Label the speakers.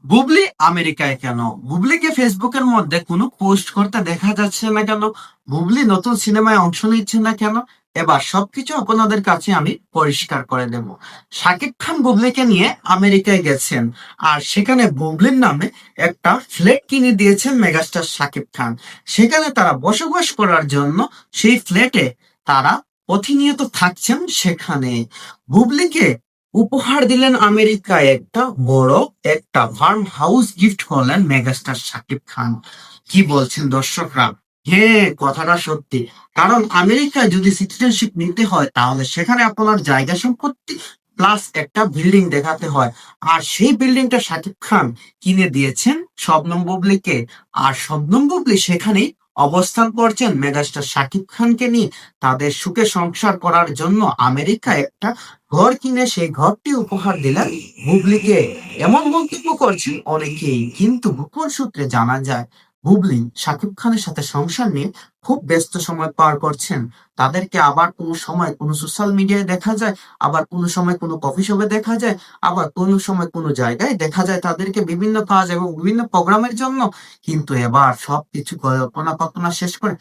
Speaker 1: বুবলি আমেরিকায় কেন? বুবলিকে ফেসবুকের মধ্যে কোনো পোস্ট করতে দেখা যাচ্ছে না কেন? বুবলি নতুন সিনেমায় অংশ নিচ্ছে না কেন? এবার সবকিছু আপনাদের কাছে আমি পরিষ্কার করে দেব। শাকিব খান বুবলিকে নিয়ে আমেরিকায় গেছেন, আর সেখানে বুবলির নামে একটা ফ্ল্যাট কিনে দিয়েছেন মেগাস্টার শাকিব খান। সেখানে তারা বসবাস করার জন্য সেই ফ্ল্যাটে তারা প্রতিনিয়ত থাকছেন সেখানে। বুবলিকে উপহার দিলেন আমেরিকায় একটা বড় একটা ফার্ম হাউস গিফট করলেন মেগাস্টার শাকিব খান। কি বলছেন দর্শকরা? হ্যাঁ, কথাটা সত্যি। কারণ আমেরিকায় যদি সিটিজেনশিপ নিতে হয় তাহলে সেখানে আপনার জায়গা সম্পত্তি প্লাস একটা বিল্ডিং দেখাতে হয়। আর সেই বিল্ডিংটা শাকিব খান কিনে দিয়েছেন শবনম বুবলিকে। আর শবনম বুবলি সেখানেই অবস্থান করছেন মেগাস্টার শাকিব খানকে নিয়ে। তাদের সুখে সংসার করার জন্য আমেরিকায় একটা ঘর কিনে সেই ঘরটি উপহার দিলেন বুবলিকে। এমন মন্তব্য করছেন অনেকেই, কিন্তু গোপন সূত্রে জানা যায় বুবলি শাকিব খানের সাথে সংসার নিয়ে খুব ব্যস্ত সময় পার করছেন। তাদেরকে আবার কোনো সময় কোনো সোশ্যাল মিডিয়ায় দেখা যায়, আবার কোনো সময় কোনো কফি শপে দেখা যায়, আবার কোনো সময় কোনো জায়গায় দেখা যায় তাদেরকে বিভিন্ন কাজ এবং বিভিন্ন প্রোগ্রামের জন্য। কিন্তু এবার সবকিছু কল্পনা কল্পনা শেষ করে